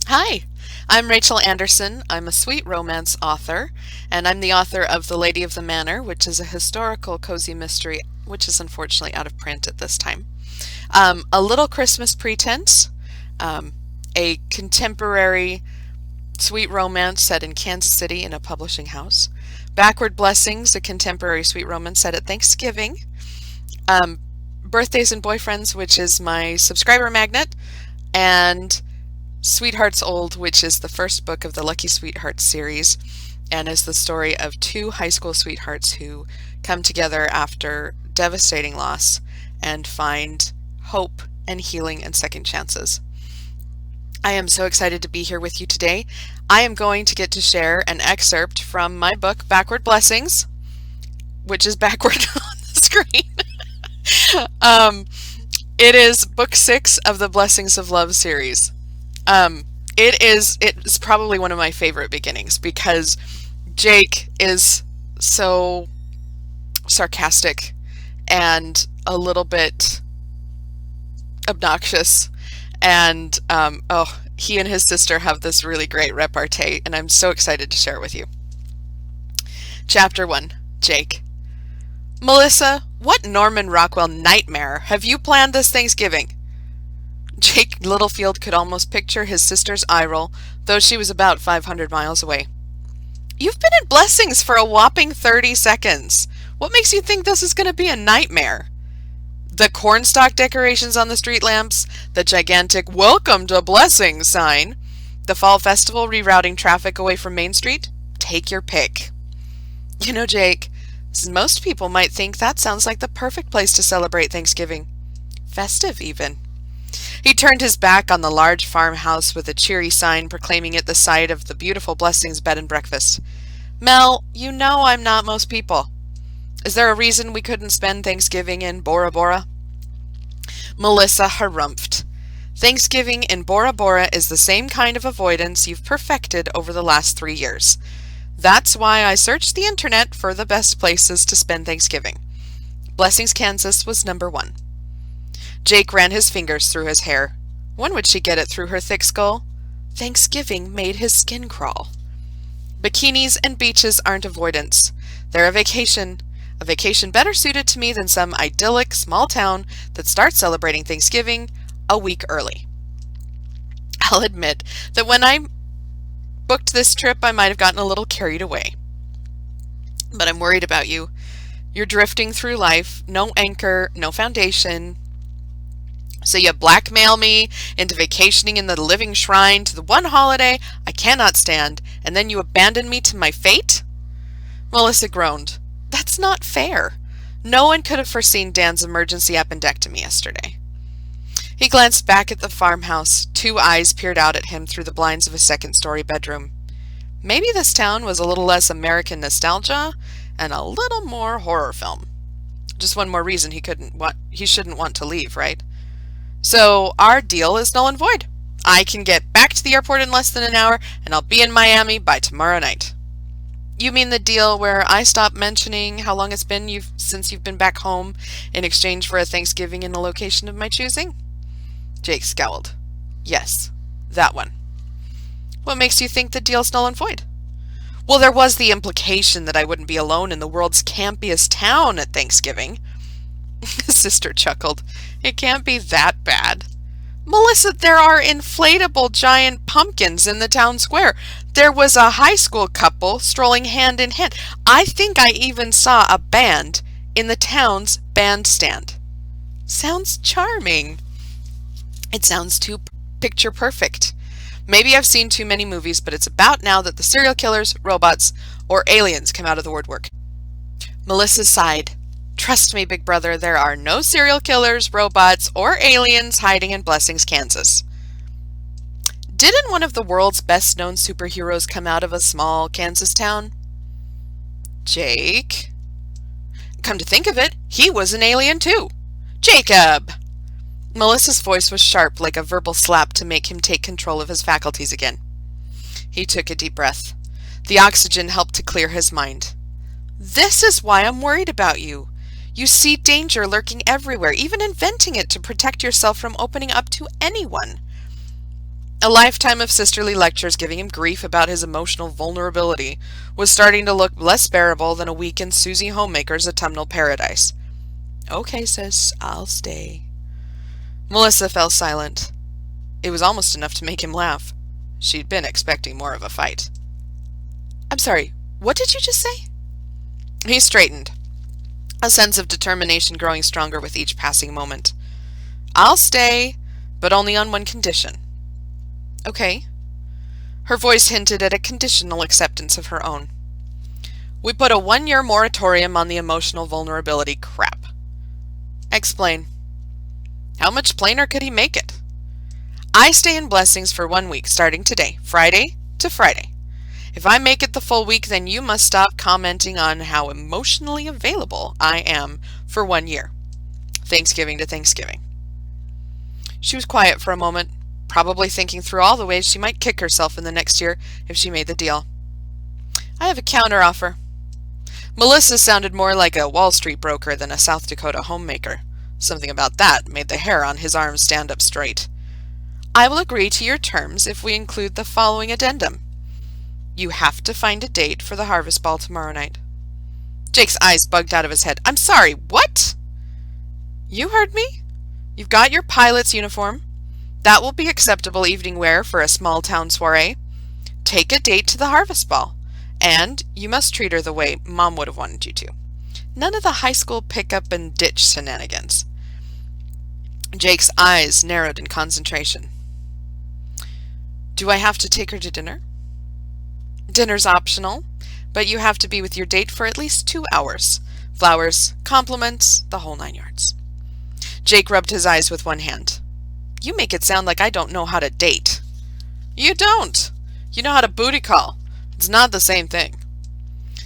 Hi, I'm Rachel Anderson. I'm a sweet romance author, and I'm the author of The Lady of the Manor, which is a historical cozy mystery, which is unfortunately out of print at this time. A Little Christmas Pretense, um, a contemporary sweet romance set in Kansas City in a publishing house. Backward Blessings, a contemporary sweet romance set at Thanksgiving. Um, Birthdays and Boyfriends, which is my subscriber magnet, and Sweethearts Old, which is the first book of the Lucky Sweethearts series and is the story of two high school sweethearts who come together after devastating loss and find hope and healing and second chances. I am so excited to be here with you today. I am going to get to share an excerpt from my book, Backward Blessings, which is backward on the screen. um, it is book 6 of the Blessings of Love series. It's probably one of my favorite beginnings because Jake is so sarcastic and a little bit obnoxious, and he and his sister have this really great repartee, and I'm so excited to share it with you. Chapter 1, Jake. Melissa, what Norman Rockwell nightmare have you planned this Thanksgiving? Jake Littlefield could almost picture his sister's eye roll, though she was about 500 miles away. You've been in Blessings for a whopping 30 seconds. What makes you think this is going to be a nightmare? The cornstalk decorations on the street lamps, the gigantic Welcome to Blessings sign, the fall festival rerouting traffic away from Main Street? Take your pick. You know, Jake, most people might think that sounds like the perfect place to celebrate Thanksgiving. Festive, even. He turned his back on the large farmhouse with a cheery sign proclaiming it the site of the beautiful Blessings bed and breakfast. Mel, you know I'm not most people. Is there a reason we couldn't spend Thanksgiving in Bora Bora? Melissa harumphed. Thanksgiving in Bora Bora is the same kind of avoidance you've perfected over the last 3 years. That's why I searched the internet for the best places to spend Thanksgiving. Blessings, Kansas was number 1. Jake ran his fingers through his hair. When would she get it through her thick skull? Thanksgiving made his skin crawl. Bikinis and beaches aren't avoidance. They're a vacation better suited to me than some idyllic small town that starts celebrating Thanksgiving a week early. I'll admit that when I booked this trip, I might have gotten a little carried away. But I'm worried about you. You're drifting through life, no anchor, no foundation. So you blackmail me into vacationing in the living shrine to the one holiday I cannot stand, and then you abandon me to my fate? Melissa groaned. That's not fair. No one could have foreseen Dan's emergency appendectomy yesterday. He glanced back at the farmhouse. 2 eyes peered out at him through the blinds of a second-story bedroom. Maybe this town was a little less American nostalgia and a little more horror film. Just one more reason he shouldn't want to leave, right? So our deal is null and void. I can get back to the airport in less than an hour, and I'll be in Miami by tomorrow night. You mean the deal where I stop mentioning how long it's been since you've been back home in exchange for a Thanksgiving in a location of my choosing? Jake scowled. Yes, that one. What makes you think the deal's null and void? Well, there was the implication that I wouldn't be alone in the world's campiest town at Thanksgiving. His sister chuckled. It can't be that bad. Melissa, there are inflatable giant pumpkins in the town square. There was a high school couple strolling hand in hand. I think I even saw a band in the town's bandstand. Sounds charming. It sounds too picture perfect. Maybe I've seen too many movies, but it's about now that the serial killers, robots, or aliens come out of the woodwork. Melissa sighed. Trust me, big brother, there are no serial killers, robots, or aliens hiding in Blessings, Kansas. Didn't one of the world's best-known superheroes come out of a small Kansas town? Jake? Come to think of it, he was an alien too. Jacob! Melissa's voice was sharp like a verbal slap to make him take control of his faculties again. He took a deep breath. The oxygen helped to clear his mind. This is why I'm worried about you. You see danger lurking everywhere, even inventing it to protect yourself from opening up to anyone. A lifetime of sisterly lectures giving him grief about his emotional vulnerability was starting to look less bearable than a week in Susie Homemaker's autumnal paradise. "Okay, sis, I'll stay." Melissa fell silent. It was almost enough to make him laugh. She'd been expecting more of a fight. "I'm sorry, what did you just say?" He straightened, a sense of determination growing stronger with each passing moment. "I'll stay, but only on one condition." "Okay." Her voice hinted at a conditional acceptance of her own. "We put a 1-year moratorium on the emotional vulnerability crap." "Explain." How much plainer could he make it? "I stay in Blessings for 1 week, starting today, Friday to Friday. If I make it the full week, then you must stop commenting on how emotionally available I am for 1 year. Thanksgiving to Thanksgiving." She was quiet for a moment, probably thinking through all the ways she might kick herself in the next year if she made the deal. "I have a counteroffer." Melissa sounded more like a Wall Street broker than a South Dakota homemaker. Something about that made the hair on his arms stand up straight. "I will agree to your terms if we include the following addendum. You have to find a date for the harvest ball tomorrow night." Jake's eyes bugged out of his head. "I'm sorry, what?" "You heard me. You've got your pilot's uniform. That will be acceptable evening wear for a small town soiree. Take a date to the harvest ball. And you must treat her the way Mom would have wanted you to. None of the high school pick-up and ditch shenanigans." Jake's eyes narrowed in concentration. "Do I have to take her to dinner?" "Dinner's optional, but you have to be with your date for at least 2 hours. Flowers, compliments, the whole 9 yards. Jake rubbed his eyes with one hand. "You make it sound like I don't know how to date." "You don't. You know how to booty call. It's not the same thing."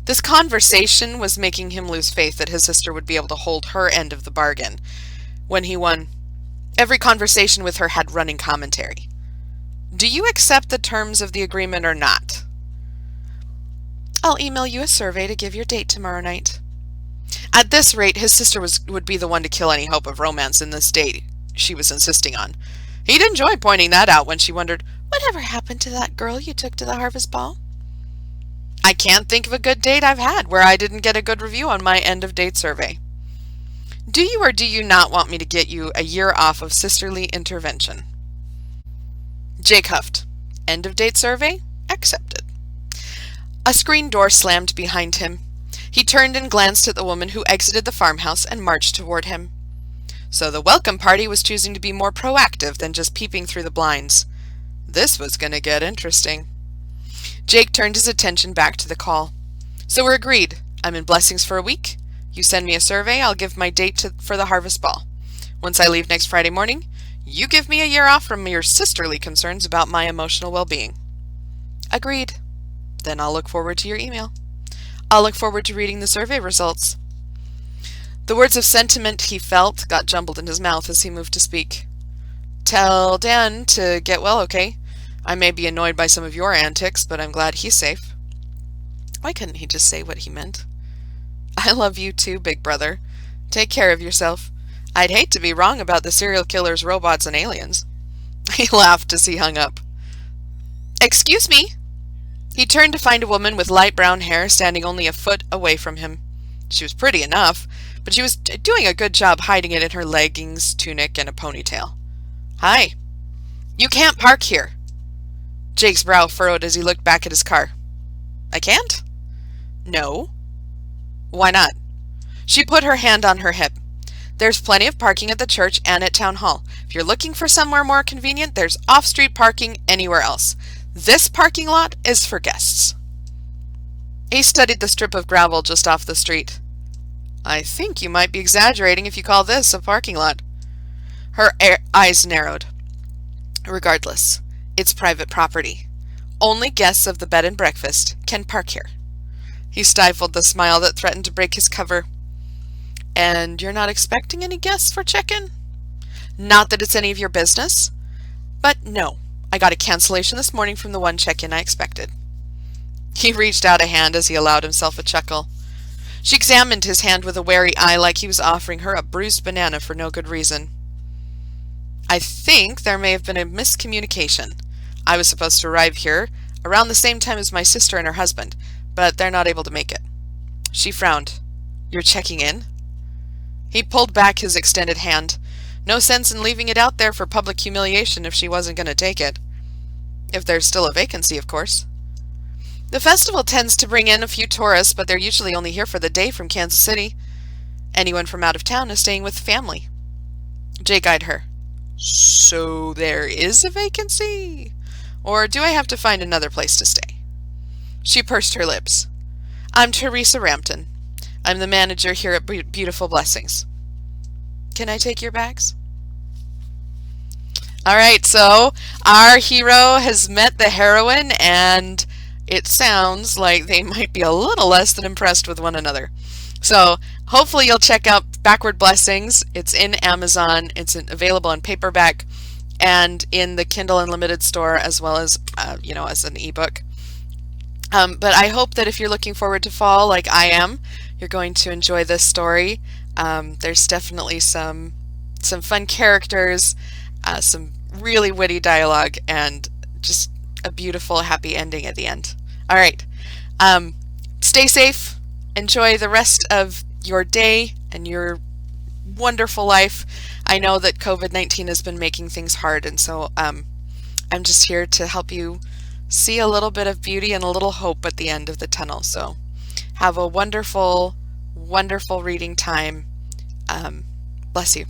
This conversation was making him lose faith that his sister would be able to hold her end of the bargain. When he won, every conversation with her had running commentary. "Do you accept the terms of the agreement or not?" "I'll email you a survey to give your date tomorrow night." At this rate, his sister would be the one to kill any hope of romance in this date she was insisting on. He'd enjoy pointing that out when she wondered, "Whatever happened to that girl you took to the harvest ball?" "I can't think of a good date I've had where I didn't get a good review on my end-of-date survey." "Do you or do you not want me to get you a year off of sisterly intervention?" Jake huffed. End-of-date survey? Accepted. A screen door slammed behind him. He turned and glanced at the woman who exited the farmhouse and marched toward him. So the welcome party was choosing to be more proactive than just peeping through the blinds. This was going to get interesting. Jake turned his attention back to the call. "So we're agreed. I'm in Blessings for a week. You send me a survey, I'll give my date for the harvest ball. Once I leave next Friday morning, you give me a year off from your sisterly concerns about my emotional well-being." "Agreed." "Then I'll look forward to your email." "I'll look forward to reading the survey results." The words of sentiment he felt got jumbled in his mouth as he moved to speak. "Tell Dan to get well, okay? I may be annoyed by some of your antics, but I'm glad he's safe." Why couldn't he just say what he meant? "I love you too, big brother. Take care of yourself. I'd hate to be wrong about the serial killers, robots, and aliens." He laughed as he hung up. "Excuse me." He turned to find a woman with light brown hair standing only a foot away from him. She was pretty enough, but she was doing a good job hiding it in her leggings, tunic, and a ponytail. "Hi." "You can't park here." Jake's brow furrowed as he looked back at his car. "I can't?" "No." "Why not?" She put her hand on her hip. "There's plenty of parking at the church and at Town Hall. If you're looking for somewhere more convenient, there's off-street parking anywhere else. This parking lot is for guests." He studied the strip of gravel just off the street. "I think you might be exaggerating if you call this a parking lot." Her eyes narrowed. "Regardless, it's private property. Only guests of the bed and breakfast can park here." He stifled the smile that threatened to break his cover. "And you're not expecting any guests for check-in?" "Not that it's any of your business. But no, I got a cancellation this morning from the one check-in I expected." He reached out a hand as he allowed himself a chuckle. She examined his hand with a wary eye like he was offering her a bruised banana for no good reason. "I think there may have been a miscommunication. I was supposed to arrive here around the same time as my sister and her husband, but they're not able to make it." She frowned. "You're checking in?" He pulled back his extended hand. No sense in leaving it out there for public humiliation if she wasn't going to take it. If there's still a vacancy, of course. "The festival tends to bring in a few tourists, but they're usually only here for the day from Kansas City. Anyone from out of town is staying with family." Jake eyed her. "So there is a vacancy? Or do I have to find another place to stay?" She pursed her lips. "I'm Teresa Rampton. I'm the manager here at Beautiful Blessings. Can I take your bags?" All right, so our hero has met the heroine, and it sounds like they might be a little less than impressed with one another. So hopefully you'll check out Backward Blessings. It's in Amazon. It's available in paperback and in the Kindle Unlimited store, as well as as an ebook. But I hope that if you're looking forward to fall like I am, you're going to enjoy this story. There's definitely some fun characters, some really witty dialogue, and just a beautiful, happy ending at the end. All right. Stay safe. Enjoy the rest of your day and your wonderful life. I know that COVID-19 has been making things hard, and so I'm just here to help you see a little bit of beauty and a little hope at the end of the tunnel. So have a wonderful, wonderful reading time. Bless you.